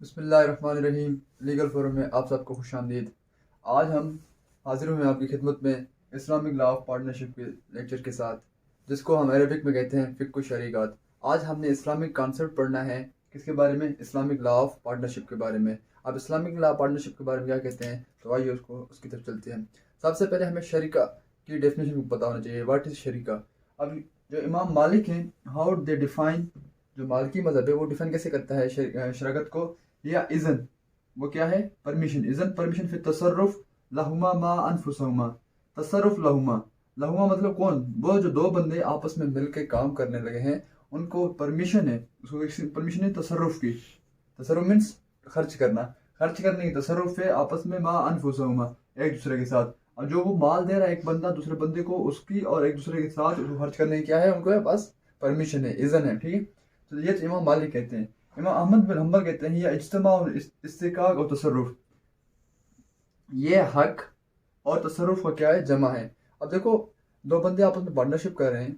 बिस्मिल्लाहिर्रहमानिर्रहीम। Legal forum में आप सबको खुश आमदीद। आज हम हाजिर हुए हैं आपकी खिदमत में इस्लामिक लॉ ऑफ पार्टनरशिप के लेक्चर के साथ, जिसको हम अरबिक में कहते हैं फ़िक्ह शरीकत। आज हमने इस्लामिक कॉन्सेप्ट पढ़ना है। किसके बारे में? इस्लामिक लॉ ऑफ पार्टनरशिप के बारे में। अब इस्लामिक लॉ पार्टनरशिप के बारे में क्या कहते हैं, तो आइए उसकी तरफ चलते हैं। सबसे पहले हमें शरीका की डेफिनेशन पता होना चाहिए। व्हाट इज़ शरीका? अब जो इमाम मालिक हैं, हाउ दे डिफाइन, जो मालिकी मज़हब है वो डिफाइन कैसे करता है शराकत को, या इज़न, वो क्या है? परमिशन। इज़न परमिशन फिर तसर्रुफ लहुमा मा अनफुसहुमा। तसर्रुफ लहुमा, लहुमा मतलब कौन? वो जो दो बंदे आपस में मिल के काम करने लगे हैं, उनको परमिशन है। उसको परमिशन है तसर्रुफ की। तसर्रुफ मीन्स खर्च करना। खर्च करने की तसर्रुफ है आपस में मा अनफुसहुमा, एक दूसरे के साथ। अब जो वो माल दे रहा है एक बंदा दूसरे बंदे को, उसकी और एक दूसरे के साथ उसको खर्च करने की क्या है, उनको पास परमिशन है, इज़न है। ठीक है, तो ये तो इमाम मालिक कहते हैं। इमाम अहमद बिन हम्बल कहते हैं ये इज्तिमा और इस्तिकाक और तसर्रुफ, ये हक और तसर्रुफ का क्या है? जमा है। अब देखो, दो बंदे आपस में पार्टनरशिप कर रहे हैं,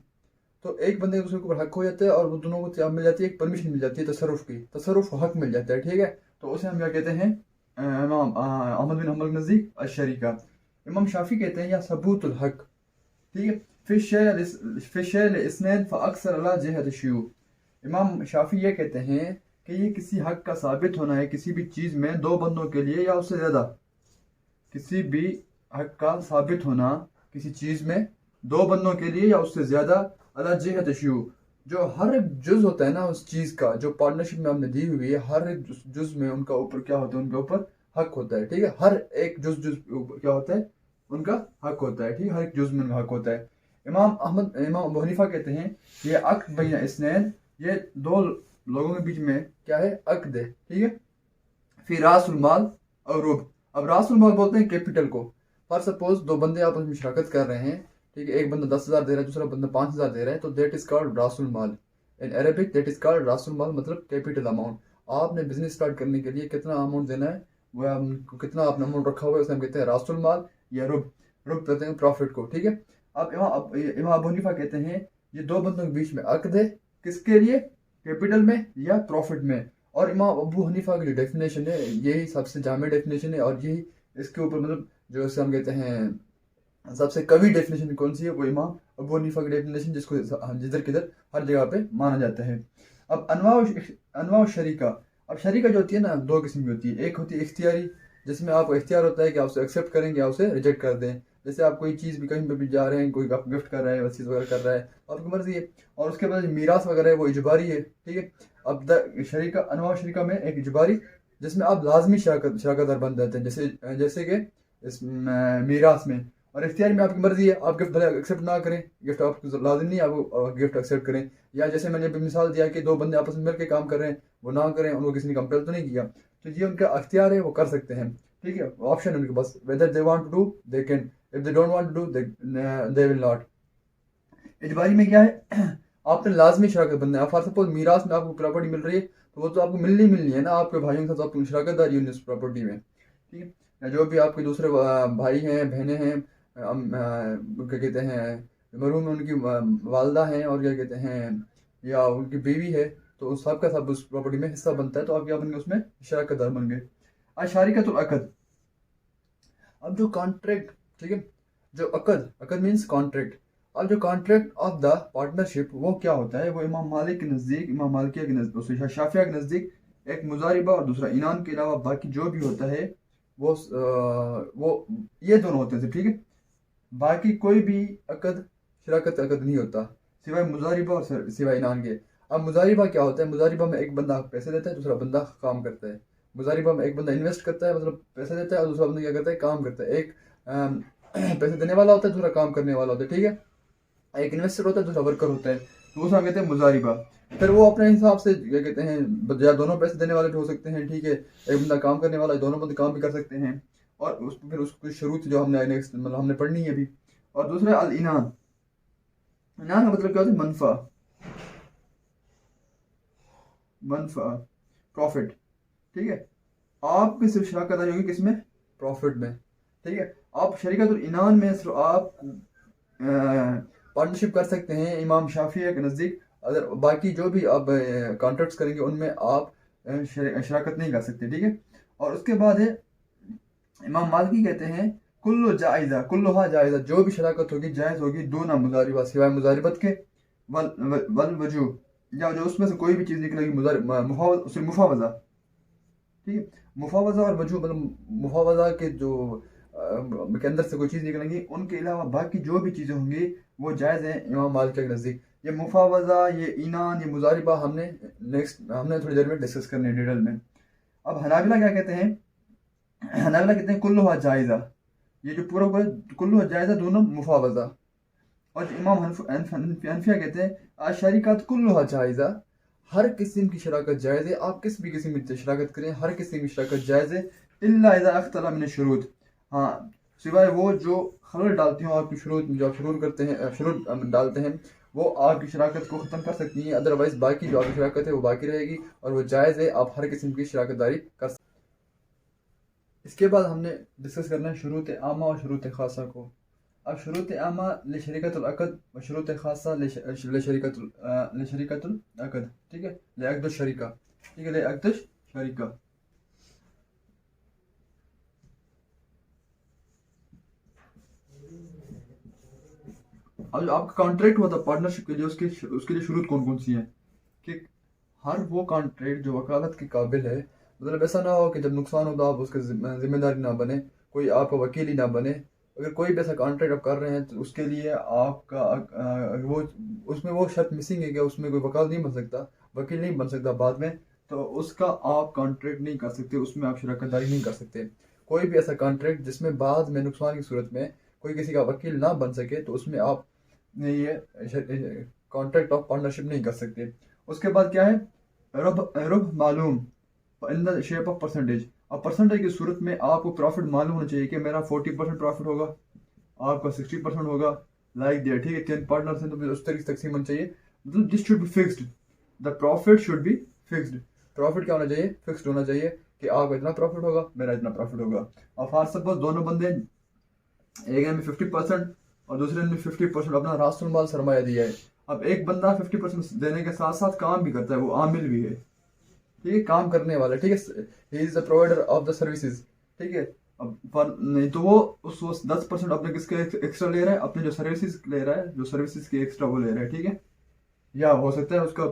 तो एक बंदे दूसरे को हक हो जाता है और वो दोनों को क्या मिल जाती है? एक परमिशन मिल जाती है तसर्रुफ की। तसर्रुफ हक मिल जाता है। ठीक है, तो उसे हम क्या कहते हैं? इमाम अहमद बिन हम्बल के नज़दीक अशरीका। इमाम शाफी कहते हैं या सबूतुल हक। ठीक है, फिशल इसनैन फ़अक्सर अला जिहत शुयू। इमाम शाफी ये कहते हैं कि ये किसी हक का साबित होना है किसी भी चीज़ में दो बंदों के लिए या उससे ज़्यादा। किसी भी हक का साबित होना किसी चीज़ में दो बंदों के लिए या उससे ज़्यादा, अला जिहत शुयू, जो हर एक जुज़ होता है ना उस चीज़ का, जो पार्टनरशिप में हमने दी हुई है, हर एक जुज़ में उनका ऊपर क्या होता है? उनके ऊपर हक होता है। ठीक है, हर एक जुज़ क्या होता है? उनका हक होता है। ठीक है, हर एक जुज़ में उनका हक होता है। इमाम अबू हनीफा कहते हैं ये अक़्द बैन इस्नैन, ये दो लोगों के बीच में क्या है? अक़्द है। ठीक है, फिर रासुल माल और रुब। अब रासुल माल बोलते हैं कैपिटल को। फॉर सपोज दो बंदे आपस में शराकत कर रहे हैं, ठीक है, एक बंदा 10,000 दे रहा है, दूसरा बंदा 5,000 दे रहा है, तो दैट इज कॉल्ड रासुल माल। In Arabic that is called रासुल माल, मतलब कैपिटल अमाउंट। आपने बिजनेस स्टार्ट करने के लिए कितना अमाउंट देना है, वो हमको कितना आपने अमाउंट रखा हुआ है, उसे हम कहते हैं रासुल माल या रुब। रुब कहते हैं प्रॉफिट को। ठीक है, अब इमाम अबू हनीफा कहते हैं ये दो बंदों के बीच में अक़्द है। किसके लिए? कैपिटल में या प्रॉफिट में। और इमाम अबू हनीफा की जो डेफिनेशन है यही सबसे जामे डेफिनेशन है, और यही इसके ऊपर मतलब जो इसे हम कहते हैं सबसे कवि डेफिनेशन कौन सी है, वो इमाम अबू हनीफा की डेफिनेशन, जिसको जिधर किधर हर जगह पे माना जाता है। अब अनवा शरीका। अब शरीका जो होती है ना, दो किस्म की होती है। एक होती है इख्तियारी, जिसमें आपको इख्तियार होता है कि आप उसे एक्सेप्ट करेंगे या उसे रिजेक्ट कर दें। जैसे आप कोई चीज़ भी कहीं पे भी जा रहे हैं, कोई आपको गिफ्ट कर रहा है, चीज़ वगैरह कर रहा है, आपकी मर्जी है। और उसके बाद मीरास वगैरह है वो इजबारी है। ठीक है, अब शरीका, अनवा शरीका में एक इजबारी, जिसमें आप लाजमी शराकतदार बन जाते हैं, जैसे जैसे कि इस मीरास में। और इख्तियार में आपकी मर्जी है, आप गिफ्ट भले एक्सेप्ट ना करें, गिफ्ट आपको लाजिम नहीं है आपको गिफ्ट एक्सेप्ट करें। या जैसे मैंने अभी मिसाल दिया कि दो बंदे आपस में मिल के काम कर रहे हैं, वो ना करें, उनको किसी ने कंपेल तो नहीं किया, तो ये उनका अख्तियार है, वो कर सकते हैं। ठीक है, ऑप्शन है उनके पास, whether they want to do they can, if they don't want to do they will not. इजबारी में क्या है? आपने लाजमी शराकत बनना है। फॉर सपोज मीरास में आपको प्रॉपर्टी मिल रही है, तो वो तो आपको मिलनी है ना, आपके भाइयों के साथ आपकी शराकतदारी है उस प्रॉपर्टी में। ठीक है, या जो भी आपके दूसरे भाई हैं, बहनें हैं, क्या कहते हैं, मरहूम में उनकी वालदा हैं, और क्या कहते हैं, या उनकी बीवी है, तो उस सब का सब उस प्रॉपर्टी में हिस्सा बनता है, तो आप क्या बन गए? उसमें शराकतदार बन गए। अशारिकतुल अक़द। अब जो कॉन्ट्रैक्ट, ठीक है, जो अक़द, अक़द मीन्स कॉन्ट्रैक्ट। अब जो कॉन्ट्रैक्ट ऑफ द पार्टनरशिप वो क्या होता है? वो इमाम मालिक के नज़दीक, इमाम मालिकिया के नज़दीक, शाफिया के नज़दीक एक मुजारिबा और दूसरा इनान के अलावा बाकी जो भी होता है वो ये दोनों होते हैं। ठीक है, बाकी कोई भी अक़द शराकत अक़द नहीं होता सिवाय मुजारिबा और सिवाय इनान के। अब मुजारिबा क्या होता है? मुजारिबा में एक बंदा पैसे देता है, दूसरा बंदा काम करता है। मुजारिबा में एक बंदा इन्वेस्ट करता है, मतलब पैसे देता है, और दूसरा बंदा क्या करता है? काम करता है। एक पैसे देने वाला होता है, दूसरा काम करने वाला होता है। ठीक है, एक इन्वेस्टर होता है, दूसरा वर्कर होता है, तो उसमें कहते हैं मुजारिबा। फिर वो अपने हिसाब से क्या कहते हैं, या दोनों पैसे देने वाले भी हो सकते हैं। ठीक है, एक बंदा काम करने वाला है, दोनों बंदे काम भी कर सकते हैं। और फिर उसको शुरू जो हमने नेक्स्ट मतलब हमने पढ़नी है अभी। और दूसरा अल इनान। इनान का मतलब क्या होता है? मनफा, मनफा, प्रॉफिट। ठीक है, आपकी सिर्फ शराकत होगी किसमें? प्रॉफिट में। ठीक है, आप शरीकतुल इनान में सिर्फ आप पार्टनरशिप कर सकते हैं इमाम शाफिया के नज़दीक। अगर बाकी जो भी आप कॉन्ट्रैक्ट्स करेंगे उनमें आप शराकत नहीं कर सकते, ठीक है। और उसके बाद है इमाम मालिकी कहते हैं कुल्लु जायज़ा कुल्लुहा जायज़ा, जो भी शराकत होगी जायज़ होगी, दूना मुजारिबा, सिवाय मुजारिबत के, वल वल वजू, या जो उसमें से कोई भी चीज़ निकलेगी मुफावजा, ठीक है। मुफावजा और वजू मतलब मुफावजा के जो के अंदर से कोई चीज़ निकलेंगी, उनके अलावा बाकी जो भी चीज़ें होंगी वो जायज़ हैं इमाम मालिक के नज़दीक। ये मुफावजा, ये इनान, ये मुजारिबा हमने थोड़ी देर में डिस्कस करने हैं डिटेल में। अब हनाबिला क्या कहते हैं, हनाबिला कहते हैं कुल्लुहा जायज़ा, ये जो पूरा पूरा कुल्लुहा जायज़ा दोनों मुफावजा। और जो इमाम हनफिया कहते हैं अशरीकत कुल्लुहा जायज़ा, हर किस्म की शराकत जायज़ है, आप किस भी किस्म की शराकत करें, हर किस्म की शराकत जायज़ है, इल्ला इज़ा अख्तला मिन शुरूत, हाँ सिवाय वो जो खलल डालती हो आपकी शुरूत में, जो आप शुरू करते हैं, शुरू डालते हैं, वो आपकी शराकत को ख़त्म कर सकती हैं। अदरवाइज़ बाकी जो आपकी शराकत है वो बाकी रहेगी और वो जायज़ है, आप हर किस्म की शराकत दारी कर सकते हैं। इसके बाद हमने डिस्कस करना है शुरूत आमा और शुरूत खासा को। अब शुरूत आमा लशरीकतुल अक़द व शुरूत खासा लशरीकतुल अक़द, ठीक है, लिअक़द शरीका, ठीक है, लिअक़द शरीका। अब जो आपका कॉन्ट्रैक्ट हुआ था पार्टनरशिप के लिए, उसके लिए शुरूत कौन कौन सी है कि हर वो कॉन्ट्रैक्ट जो वकालत के काबिल है, मतलब ऐसा ना हो कि जब नुकसान हो तो आप उसके जिम्मेदारी ना बने, कोई आपका वकील ही ना बने। अगर कोई भी ऐसा कॉन्ट्रैक्ट आप कर रहे हैं तो उसके लिए आपका वो उसमें वो शर्त मिसिंग है कि उसमें कोई वकाल नहीं बन सकता, वकील नहीं बन सकता बाद में, तो उसका आप कॉन्ट्रैक्ट नहीं कर सकते, उसमें आप शराकतदारी नहीं कर सकते। कोई भी ऐसा कॉन्ट्रैक्ट जिसमें बाद में नुकसान की सूरत में कोई किसी का वकील ना बन सके, तो उसमें आप ये कॉन्ट्रैक्ट ऑफ पार्टनरशिप नहीं कर सकते। उसके बाद क्या है, रुब रुब मालूम in the shape of percentage. अब परसेंटेज की सूरत में आपको प्रॉफिट मालूम होना चाहिए कि मेरा 40% प्रॉफिट होगा, आपका 60% होगा, लाइक दैट, ठीक है। 10 पार्टनर्स हैं तो उस तरीके से तकसीम होनी चाहिए, मतलब this should be fixed, the profit should be fixed. Profit क्या होना चाहिए, फिक्स्ड होना चाहिए कि आपका इतना प्रॉफिट होगा, मेरा इतना प्रॉफिट होगा। और फॉर सपोज दोनों बंदे, एक में 50% और दूसरे ने 50% अपना रासुल माल सरमाया दिया है। अब एक बंदा 50% देने के साथ साथ काम भी करता है, वो आमिल भी है, ठीक है, काम करने वाला, ठीक है, he is the provider of the services, ठीक है। अब पर नहीं तो वो उस 10% अपने किसके एक्स्ट्रा ले रहा है, अपने जो सर्विसेज ले रहा है, जो सर्विसेज के एक्स्ट्रा वो ले रहा है, ठीक है। या हो सकता है उसका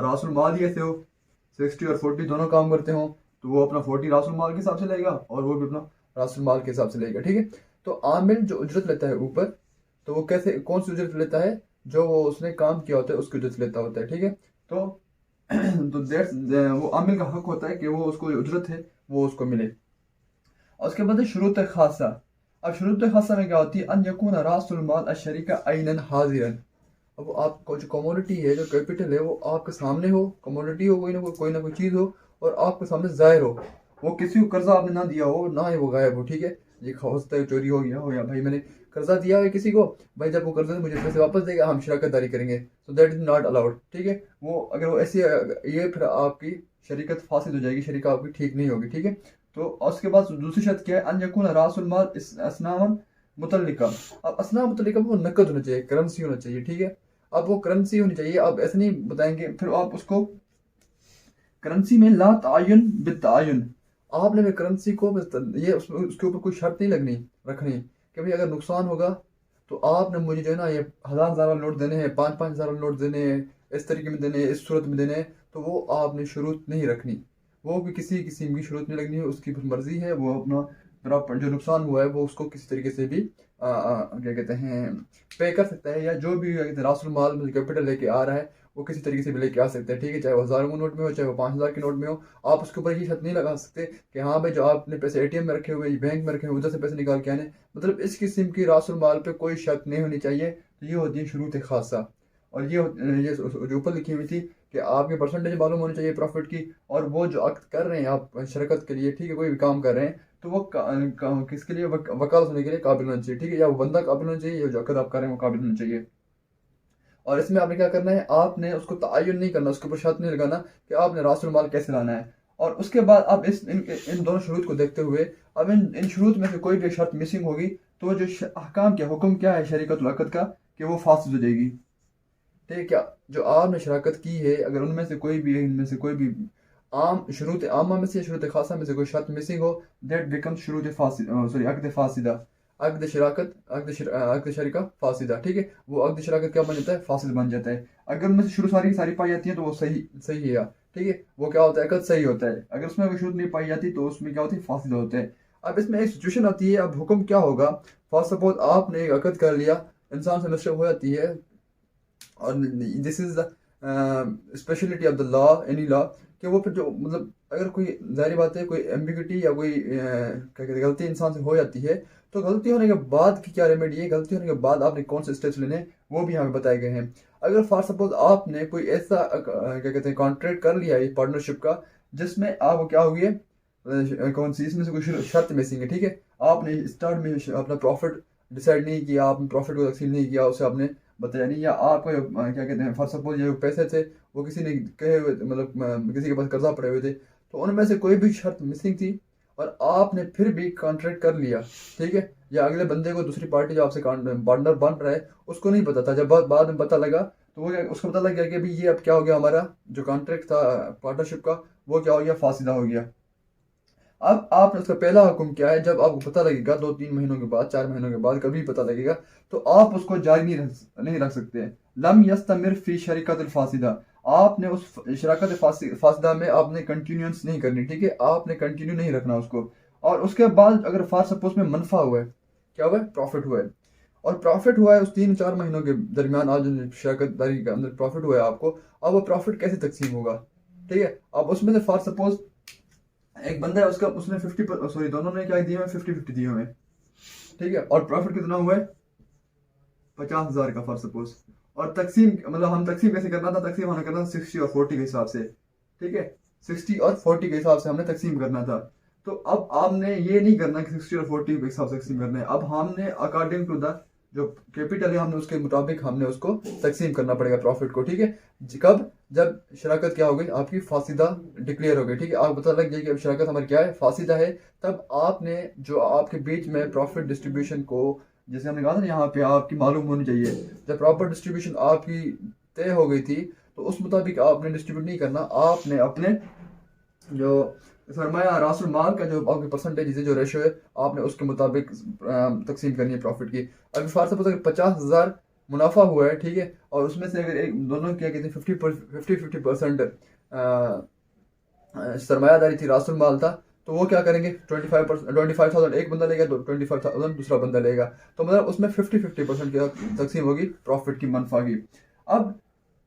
रासुल माल ही ऐसे हो 60 और 40 दोनों काम करते हो, तो वो अपना 40 रासुल माल के हिसाब से लेगा और वो भी अपना रासुल माल के हिसाब से लेगा, ठीक है। तो आमिल जो उजरत लेता है ऊपर, तो वो कैसे कौन सी उजरत लेता है, जो वो उसने काम किया होता है उसकी उजरत लेता होता है, ठीक है। तो तो दैट्स वो आमिल का हक होता है कि वो उसको उजरत है वो उसको मिले। और उसके बाद है शुरूत खासा। अब शुरूत खासा में क्या होती है, अन यकून रासुल माल अशरीका ऐनन हाजिरन। अब वो आपको जो कमोडिटी है, जो कैपिटल है, वो आपके सामने हो, कमोडिटी हो, कोई ना कोई चीज़ हो और आपके सामने ज़ाहिर हो, वो किसी को कर्जा आपने ना दिया हो, ना ही वो गायब हो, ठीक है। ये हो सकता है चोरी हो गया हो, या भाई मैंने कर्जा दिया है किसी को, भाई जब वो कर्जा मुझे पैसे वापस देगा हम शराकतदारी करेंगे, so that is not allowed, ठीक है। वो अगर वो ऐसी ये फिर आपकी शरीकत फासिद हो जाएगी, शरीका आपकी ठीक नहीं होगी, ठीक है। तो उसके बाद दूसरी शर्त क्या है, अन यकून रासुल माल असनामन मुतल्लिका। अब असनाम मुतल्लिका वो नकद होना चाहिए, करेंसी होना चाहिए, ठीक है। अब वो करेंसी होनी चाहिए, आप ऐसे नहीं बताएंगे, फिर आप उसको करेंसी में ला तायुन बितायुन, आपने भी करेंसी को ये उसके ऊपर कोई शर्त नहीं लगनी रखनी कि भाई अगर नुकसान होगा तो आपने मुझे जो है ना ये 1000 नोट देने हैं, 5-5 हज़ार नोट देने हैं, इस तरीके में देने हैं, इस सूरत में देने हैं, तो वो आपने शुरूत नहीं रखनी, वो भी किसी किस्म की शुरूत नहीं लगनी है, उसकी मर्जी है, वो अपना प्रॉपर जो नुकसान हुआ है वो उसको किसी तरीके से भी क्या कहते हैं पे कर सकता है, या जो भी रासुल माल में कैपिटल लेके आ रहा है वो किसी तरीके से भी लेके आ सकते हैं, ठीक है। चाहे वो 1000 के नोट में हो, चाहे वो 5000 के नोट में हो, आप उसके ऊपर ये शर्त नहीं लगा सकते कि हाँ भाई जो आपने पैसे एटीएम में रखे हुए, बैंक में रखे हुए, उधर से पैसे निकाल के आने, मतलब इस किस्म की रासुल माल पे कोई शर्त नहीं होनी चाहिए। तो ये होती है शुरूत खासा। और ये जो ऊपर लिखी हुई थी कि आपकी परसेंटेज मालूम होनी चाहिए प्रॉफिट की, और वो जो अक्द कर रहे हैं आप शरकत के लिए, ठीक है, कोई भी काम कर रहे हैं, तो वो किसके लिए वकालत होने के लिए काबिल होना चाहिए, ठीक है, या वो बंदा काबिल होना चाहिए, या जो अक्द आप कर रहे हैं वो काबिल होना चाहिए। और इसमें आपने क्या करना है, आपने उसको तयन नहीं करना, उसके ऊपर शर्त नहीं लगाना कि आपने रासुल माल कैसे लाना है। और उसके बाद अब इन दोनों शुरूत को देखते हुए, अब इन शुरूत में से कोई भी शर्त मिसिंग होगी तो जो अहकाम क्या हुक्म क्या है शरीकतुल अक़द का, कि वो फासिद हो जाएगी, ठीक है। क्या जो आपने शराकत की है, अगर उनमें से कोई भी इनमें से कोई भी आम शुरूत आमा में से या शुरूत खासा में से कोई शर्त मिसिंग हो, दैट बिकम शुरूत फासिदा, सॉरी अक्द फासिदा, अक्द शरीका फासिदा, ठीक है। वो अक्द शराकत क्या बन जाता है, फासिद बन जाता है। अगर उनमें से शुरू सारी की सारी पाई जाती है तो वो सही सही है, ठीक है, वो क्या होता है, अकद सही होता है। अगर उसमें कोई शुरू नहीं पाई जाती तो उसमें क्या होती है, फासिद होता है। अब इसमें एक सिचुएशन आती है, अब हुक्म क्या होगा। फॉर सपोज आपने एक अकद कर लिया, इंसान से मिस्टेक हो जाती है, और this is the speciality of the law, any law, कि वो फिर जो मतलब अगर कोई जाहिर बात है कोई एम्बिग्यूटी या कोई क्या कहते हैं गलती इंसान से हो जाती है, तो गलती होने के बाद की क्या रेमेडी है, गलती होने के बाद आपने कौन से स्टेप्स लेने हैं वो भी यहाँ पे बताए गए हैं। अगर फॉर सपोज आपने कोई ऐसा क्या कहते हैं कॉन्ट्रैक्ट कर लिया है पार्टनरशिप का, जिसमें आपको क्या हुई है, कौन सी इसमें से कोई शर्त मिसिंग है, ठीक है। आपने स्टार्ट में अपना प्रॉफिट डिसाइड नहीं किया, आपने प्रॉफिट को तकसीम नहीं किया, उसे आपने बताया नहीं, या आपको क्या कहते हैं फॉर सपोज ये पैसे थे वो किसी ने कहे हुए मतलब किसी के पास कर्जा पड़े हुए थे, तो उनमें से कोई भी शर्त मिसिंग थी और आपने फिर भी कॉन्ट्रैक्ट कर लिया, ठीक है, या अगले बंदे को दूसरी पार्टी जो आपसे पार्टनर बन रहा है उसको नहीं पता था, जब बाद में पता लगा तो वो उसको पता लग गया कि भाई ये अब क्या हो गया, हमारा जो कॉन्ट्रैक्ट था पार्टनरशिप का वो क्या हो गया, फासिदा हो गया। अब आपने उसका पहला हुक्म क्या है, जब आपको पता लगेगा 2-3 महीनों के बाद, 4 महीनों के बाद कभी पता लगेगा, तो आप उसको जारी नहीं रख सकते। लम यस्तमिर फी शरीकत फासिदा, आपने उस शराकत फासिदा में आपने कंटिन्यूस नहीं करनी, ठीक है, आपने कंटिन्यू नहीं रखना उसको। और उसके बाद अगर फॉर सपोज में मुनाफा हुआ है, क्या हुआ है, प्रॉफिट हुआ है, और प्रॉफिट हुआ है उस 3-4 महीनों के दरमियान, आज जो शराकत दारी के अंदर प्रॉफिट हुआ है आपको, अब वो प्रॉफिट कैसे तकसीम होगा, ठीक है। अब उसमें से फॉर सपोज एक बंदा है उसका, उसने 50, सॉरी दोनों ने क्या दिए हुए, 50-50 दिए हुए, ठीक है, और प्रॉफिट कितना हुआ है, 50,000 का फॉर सपोज। और तकसीम मतलब हम तकसीम कैसे करना था, तकसीम हमें करना था 60 और 40 के हिसाब से, ठीक है, 60 और 40 के हिसाब से हमने तकसीम करना था। तो अब आपने ये नहीं करना कि 60 और 40 के हिसाब से तकसीम करना है, अब हमने अकॉर्डिंग टू द जो कैपिटल है हमने उसके मुताबिक हमने उसको तकसीम करना पड़ेगा प्रॉफिट को, ठीक है। कब, जब शराकत क्या हो गई आपकी, फासिदा डिक्लेयर हो गई, ठीक है, आपको पता लग गया कि अब शराकत हमारी क्या है, फासिदा है, तब आपने जो आपके बीच में प्रॉफिट डिस्ट्रीब्यूशन को, जैसे हमने कहा था ना यहाँ पे आपकी मालूम होनी चाहिए, जब प्रॉपर डिस्ट्रीब्यूशन आपकी तय हो गई थी तो उस मुताबिक आपने डिस्ट्रीब्यूट नहीं करना, आपने अपने जो सरमाया रासुल माल का जो आपकी परसेंटेज है, जो रेशो है, आपने उसके मुताबिक तकसीम करनी है प्रॉफिट की। अगर फॉर सपोज अगर 50,000 मुनाफा हुआ है, ठीक है, और उसमें से अगर एक दोनों क्या कहते हैं 50% सरमायादारी थी, रासुल माल था, तो वो क्या करेंगे, 25,000 एक बंदा लेगा, 25,000 दूसरा बंदा लेगा, तो मतलब उसमें 50-50% की तकसीम होगी प्रॉफिट की, मुनाफा की। अब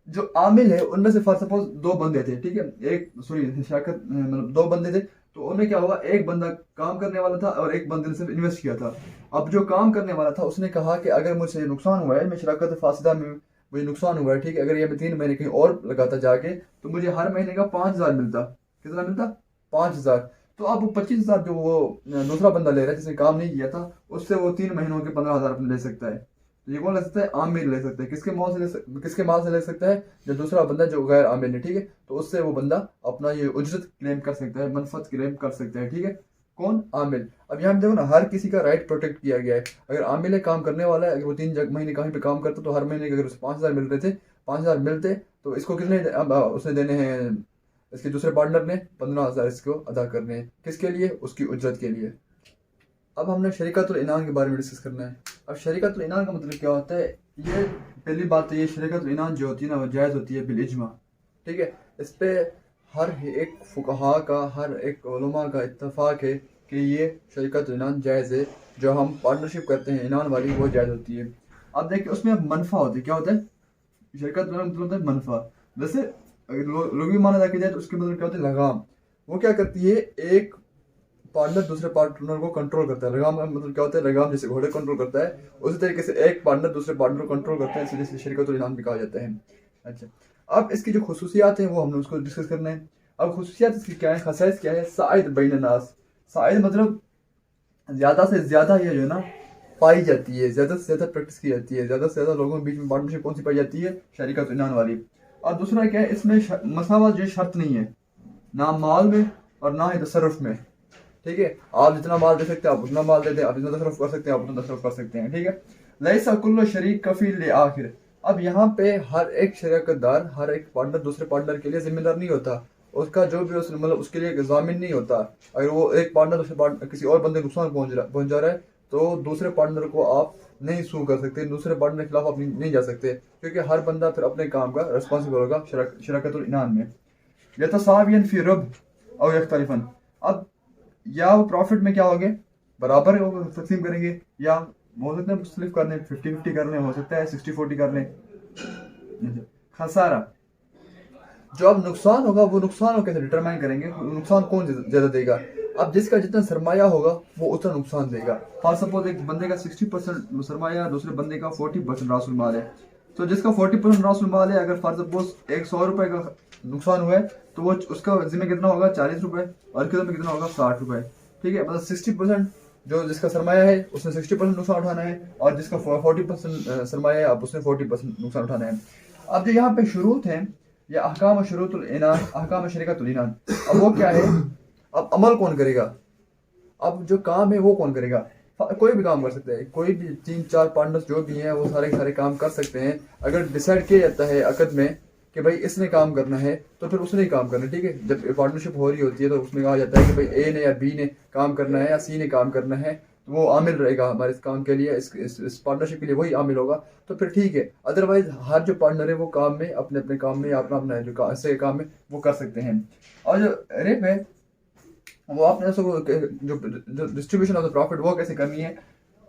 जो आमिल है उनमें से फॉर सपोज 2 बंदे थे, ठीक है, एक सॉरी शराकत मतलब 2 बंदे थे, तो उनमें क्या हुआ, एक बंदा काम करने वाला था और एक बंदे ने सिर्फ इन्वेस्ट किया था। अब जो काम करने वाला था उसने कहा कि अगर मुझे नुकसान हुआ है, मैं शराकत फासिदा में मुझे नुकसान हुआ है, ठीक है, अगर ये मैं 3 महीने कहीं और लगाता जाके तो मुझे हर महीने का 5,000 मिलता, कितना मिलता, 5,000। तो अब वो 25,000 जो वो दूसरा बंदा ले रहा है जिसने काम नहीं किया था, उससे वो 3 महीनों के 15,000 अपने ले सकता है। तो ये कौन ले सकता है, आमिर ले सकता है, किसके माल से किसके माल से ले सकता है, जो दूसरा बंदा जो गैर आमिर है, ठीक है, तो उससे वो बंदा अपना ये उजरत क्लेम कर सकता है, मनफत क्लेम कर सकता है, ठीक है, कौन, आमिल। अब यहाँ पे देखो ना, हर किसी का राइट प्रोटेक्ट किया गया है। अगर आमिल है, काम करने वाला है, अगर वो 3 महीने कहीं पे काम करता तो हर महीने के अगर उसे 5,000 मिल रहे थे, 5,000 मिलते, तो इसको कितने अब उसने देने हैं, इसके दूसरे पार्टनर ने 15,000 इसको अदा करने हैं, किसके लिए, उसकी उजरत के लिए। अब हमने शरीकतुल इनान के बारे में डिस्कस करना है। अब शरीकतुल इनान का मतलब क्या होता है, ये पहली बात तो ये शरीकतुल इनान जो होती है ना वो जायज़ होती है बिल इजमा, ठीक है, इस पे हर एक फुकहा का, हर एक उलमा का इत्तफाक है कि ये शरीकतुल इनान जायज़ है, जो हम पार्टनरशिप करते हैं इनान वाली वो जायज़ होती है। अब देखिए उसमें मनफा होती है, क्या होता है, शरीकतुल इनान मतलब होता है मनफा। वैसे लुग़वी माना जाके जाए तो उसके मतलब क्या होता है, लगाम। वो क्या करती है, एक पार्टनर दूसरे पार्टनर को कंट्रोल करता है, लगाम का मतलब क्या होता है, लगाम जैसे घोड़े कंट्रोल करता है, उसी तरीके से एक पार्टनर दूसरे पार्टनर को कंट्रोल करता है, इस वजह से शरीकतुल इनान भी कहा जाता है। अच्छा, अब इसकी जो खुसूसियात हैं वो हमने उसको डिस्कस करना है। अब खुसूसियात इसकी क्या है, खसाइस क्या है, साइद बैन नास, साइद मतलब ज़्यादा से ज़्यादा ये जो है ना पाई जाती है, ज़्यादा से ज़्यादा प्रैक्टिस की जाती है, ज़्यादा से ज़्यादा लोगों के बीच में पार्टनरशिप कौन सी पाई जाती है, शरीकतुल इनान वाली। और दूसरा क्या है, इसमें मसावत जो शर्त नहीं है, ना माल में और ना ही तसर्रुफ में, ठीक है, आप जितना माल दे सकते हैं आप उतना माल दे दें, आप जितना तसरफ कर सकते हैं आप उतना तसरफ कर सकते हैं, ठीक है। लैसा कुल्लु शरीक कफील ले आखिर, अब यहाँ पे हर एक शरीकदार, हर एक पार्टनर दूसरे पार्टनर के लिए जिम्मेदार नहीं होता, उसका जो भी उस मतलब उसके लिए जामिन नहीं होता। अगर वो एक पार्टनर दूसरे पार्टनर किसी और बंदे को नुकसान पहुंच जा रहा है तो दूसरे पार्टनर को आप नहीं सू कर सकते, दूसरे पार्टनर के खिलाफ आप नहीं जा सकते, क्योंकि हर बंदा फिर अपने काम का रिस्पॉन्सिबल होगा शराकतुल इनान में। यतसावियन फी रब और यख्तलिफन, अब या वो प्रॉफिट में क्या होंगे बराबर हो तकसीम करेंगे, या हो सकता है मुख्तलिफ कर लें, 50-50 कर लें, हो सकता है 60-40 कर लें। खसारा, जो अब नुकसान होगा वो नुकसान को कैसे डिटरमाइन करेंगे, नुकसान कौन ज्यादा देगा। अब जिसका जितना सरमाया होगा वो उतना नुकसान देगा। फॉर सपोज एक बंदे का 60% सरमाया, दूसरे बंदे का 40% रासुल माल है, तो जिसका 40% रासुल माल है, अगर फॉर सपोज एक 100 रुपए का नुकसान हुआ है तो वो उसका जिम्मे कितना होगा 40 रुपए, और किलो में कितना होगा 60 रुपए। ठीक है, मतलब 60% जो जिसका सरमाया है उसने 60% नुकसान उठाना है, और जिसका 40% सरमाया है अब उसने 40% नुकसान उठाना है। अब जो यहाँ पे शुरूत है या अहकाम शुरूतुल इनान, अहकाम शरीकतुल इनान, अब वो क्या है, अब अमल कौन करेगा, अब जो काम है वो कौन करेगा। कोई भी काम कर सकते हैं, कोई भी 3-4 पार्टनर्स जो भी हैं वो सारे सारे काम कर सकते हैं। अगर डिसाइड किया जाता है अकद में कि भाई इसने काम करना है तो फिर उसने ही काम करना है। ठीक है, जब पार्टनरशिप हो रही होती है तो उसमें कहा जाता है कि भाई ए ने या बी ने काम करना है या सी ने काम करना है, तो वो आमिल रहेगा हमारे इस काम के लिए, इस पार्टनरशिप के लिए वही आमिल होगा, तो फिर ठीक है। अदरवाइज हर जो पार्टनर है वो काम में अपने अपने काम में अपना अपना जो ऐसे काम में वो कर सकते हैं। और जो रेप है वो आपने जो डिस्ट्रीब्यूशन ऑफ द प्रॉफिट वो कैसे करनी है।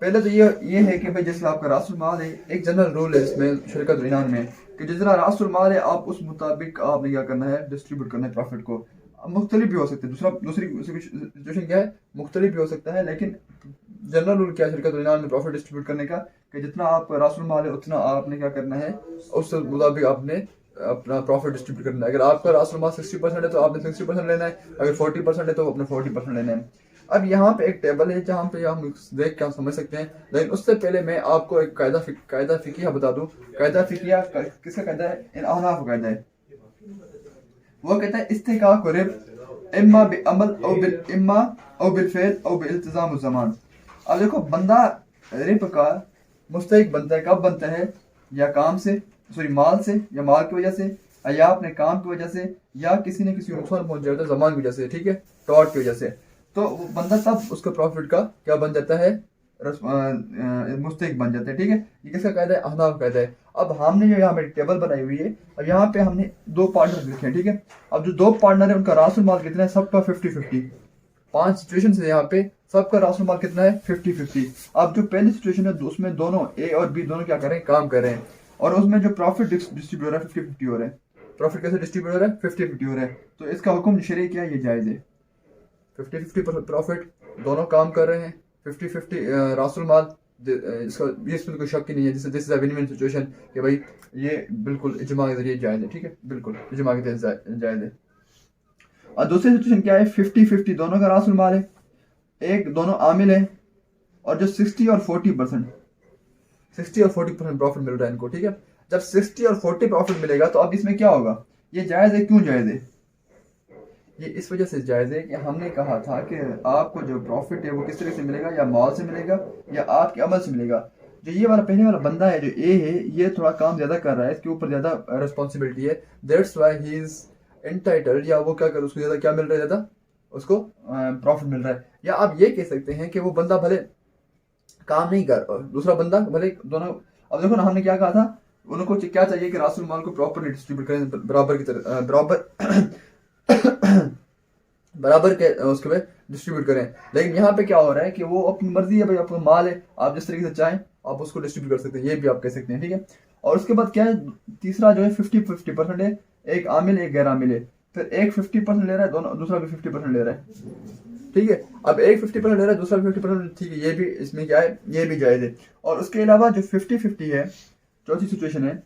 पहले तो ये है कि भाई जैसे आपका रासुल माल है, एक जनरल रूल है इसमें शरीकत इनान में कि जितना रासुल माल है आप उस मुताबिक आपने क्या करना है, डिस्ट्रीब्यूट करना है प्रॉफिट को। मुख्तलिफ भी हो सकते हैं, दूसरी सिचुएशन क्या है, मुख्तलिफ भी हो सकता है, लेकिन जनरल रूल क्या है शरीकत इनान में प्रॉफिट डिस्ट्रीब्यूट करने का कि जितना आप रासुल माल है उतना आपने क्या करना है, उस मुताबिक आपने अपना प्रॉफिट डिस्ट्रीब्यूट करना है। अगर आपका रासुल माल 60% है तो आपने 60% लेना है, अगर 40% है तो अपने 40% लेना है। अब यहाँ पे एक टेबल है जहाँ पे हम देख के हम समझ सकते हैं, लेकिन उससे पहले मैं आपको एक कायदा फिकिया बता दूं। कायदा फिकिया किसका कायदा है, इन अहनाफ का कायदा है। वो कहता है इस्तिहकाक रिब इम्मा बिअमल औ बिलफिल औ बिइल्तिजाम ज़मान। अब देखो बंदा रिब का मुस्तहिक बनता है, कब बनता है, या काम से, सॉरी माल से, या माल की वजह से, या अपने काम की वजह से, या किसी ने किसी को नुकसान पहुंच जाता है जमान की वजह से, ठीक है, टॉर्ट की वजह से, तो वो बंदा तब उसका प्रॉफिट का क्या बन जाता है, मुस्तहिक बन जाता है। ठीक है, ये किसका कायदा है, अहनाफ कायदा है। अब हमने जो यहाँ पे टेबल बनाई हुई है, अब यहाँ पे हमने 2 पार्टनर लिखे हैं। ठीक है, अब जो 2 पार्टनर है उनका रासुल माल कितना है, सबका 50-50। 5 सिचुएशन है यहाँ पे, सबका रासुल माल कितना है, 50-50। अब जो पहली सिचुएशन है उसमें दोनों ए और बी दोनों क्या कर रहे हैं, काम कर रहे हैं, और उसमें जो प्रॉफिट डिस्ट्रीब्यूट हो रहा है 50-50 हो रहा है। प्रॉफिट कैसे डिस्ट्रीब्यूट हो रहा है, 50-50 हो रहा है। तो इसका हुक्म शरीय क्या है, ये जायज़ है। 50-50 प्रॉफिट, दोनों काम कर रहे हैं, 50-50 रासुल माल, इसमें कोई शक ही नहीं है। This is a win win situation कि भाई ये बिल्कुल इजमा के जरिए जायज़ है। ठीक है, बिल्कुल इजमा के जरिए जायज़ है। और दूसरी सिचुएशन क्या है, 50-50 दोनों का रासुल माल है, एक दोनों आमिल है, और जो 60 और 40% प्रॉफिट मिल रहा है इनको। ठीक है, जब 60 और 40 प्रॉफिट मिलेगा तो अब इसमें क्या होगा, ये जायज़ है। क्यों जायज़ है, ये इस वजह से जायज़ है कि हमने कहा था कि आपको जो प्रॉफिट है वो किस तरह से मिलेगा, या माल से मिलेगा या आपके अमल से मिलेगा। जो ये वाला पहले वाला बंदा है जो ए है, ये थोड़ा काम ज़्यादा कर रहा है, इसके ऊपर ज़्यादा रिस्पॉन्सिबिलिटी है, that's why he is entitled, या वो क्या कर उसको ज़्यादा क्या मिल रहा है, ज़्यादा उसको प्रॉफिट मिल रहा है। या आप ये कह सकते हैं कि वो बंदा भले काम नहीं कर, दूसरा बंदा भले दोनों। अब देखो ना, हमने क्या कहा था, उनको क्या चाहिए कि रासुल माल को प्रॉपरली डिस्ट्रीब्यूट करें, बराबर की तरह बराबर के उसके पे डिस्ट्रीब्यूट करें। लेकिन यहाँ पे क्या हो रहा है कि वो अपनी मर्जी है, भाई आपका माल है, आप जिस तरीके से चाहें आप उसको डिस्ट्रीब्यूट कर सकते हैं, ये भी आप कह सकते हैं। ठीक है, और उसके बाद क्या है, तीसरा जो है 50-50% है, एक आमिल एक गैर आमिल है, फिर एक 50% ले रहा है, दोनों दूसरा भी 50% ले रहा है। ठीक है, अब एक 50% ले रहा है, दूसरा 50%, ठीक है, ये भी इसमें क्या है, ये भी जायज़ है। और उसके अलावा जो 50-50 है, चौथी सिचुएशन है,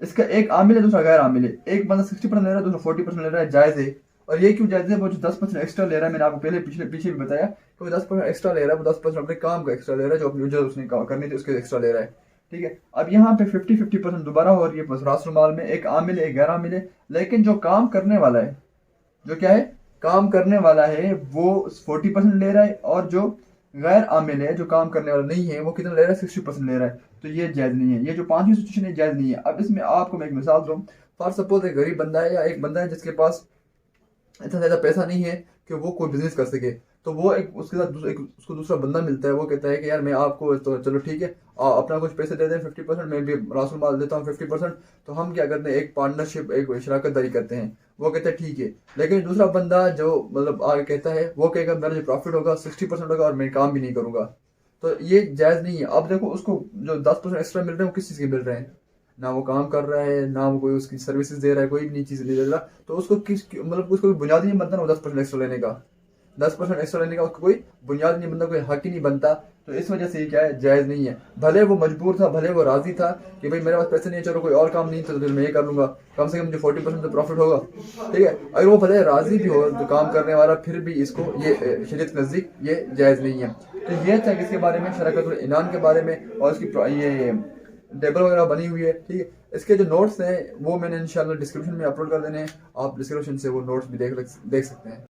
इसका एक आमिल है दूसरा गैर आमिल है, एक बंदा 60% ले रहा है, दूसरा 40% ले रहा है, जायज़ है। और ये क्यों जायज़ है, वो जो 10% एक्स्ट्रा ले रहा है, मैंने आपको पीछे भी बताया कि वो 10% एक्स्ट्रा ले रहा है, वो 10% अपने काम का एक्स्ट्रा ले रहा है, जो अपनी उसने करनी थी उसके एक्स्ट्रा ले रहा है। ठीक है, अब यहाँ पे 50-50% दोबारा हो रही है, बस रासुल माल में एक आमिल है एक गैर आमिल है, लेकिन जो काम करने वाला है, जो क्या है, काम करने वाला है, वो 40% ले रहा है, और जो गैर आमिल है जो काम करने वाला नहीं है वो कितना ले रहा है, 60% ले रहा है। तो ये जायज़ नहीं है, ये जो 5वीं सिचुएशन है जायज़ नहीं है। अब इसमें आपको मैं एक मिसाल दूँ, फॉर सपोज एक गरीब बंदा है या एक बंदा है जिसके पास इतना ज़्यादा पैसा नहीं है कि वो कोई बिजनेस कर सके, तो वो एक उसके साथ एक उसको दूसरा बंदा मिलता है, वो कहता है कि यार मैं आपको तो चलो ठीक है, अपना कुछ पैसे दे दें 50%, मैं भी राशन माल देता हूँ 50%। तो हम क्या करते हैं, एक पार्टनरशिप, एक शराकतदारी करते हैं। वो कहते हैं ठीक है, लेकिन दूसरा बंदा जो मतलब आगे कहता है, वो कहेगा मेरा जो प्रॉफिट होगा 60% होगा और मैं काम भी नहीं करूंगा। तो ये जायज़ नहीं है। अब देखो उसको जो 10% एक्स्ट्रा मिल रहे हैं वो किस चीज़ के मिल रहे हैं? ना वो काम कर रहा है, ना वो कोई उसकी सर्विसेज दे रहा है, कोई भी नई चीज़ नहीं दे रहा। तो उसको मतलब उसको कोई बुनियाद ही नहीं बनता ना वो 10% एक्स्ट्रा लेने का। 10% एक्स्ट्रा लेने का उसको कोई बुनियाद नहीं बनता, कोई हक ही नहीं बनता। तो इस वजह से ये क्या है, जायज़ नहीं है। भले वो मजबूर था, भले वो राजी था कि भाई मेरे पास पैसे नहीं है, चलो कोई और काम नहीं तो मैं ये कर लूंगा, कम से कम मुझे 40% तो प्रॉफिट होगा। ठीक है, अगर वो भले राजी भी हो तो काम करने वाला, फिर भी इसको ये शरीयत के नज़दीक ये जायज़ नहीं है। तो ये था किसके बारे में, शराकतुल इनान के बारे में। और इसकी ये टेबल वगैरह बनी हुई है। ठीक है, इसके जो नोट्स हैं वो मैंने इंशाल्लाह डिस्क्रिप्शन में अपलोड कर देने हैं, आप डिस्क्रिप्शन से वो नोट्स भी देख सकते हैं।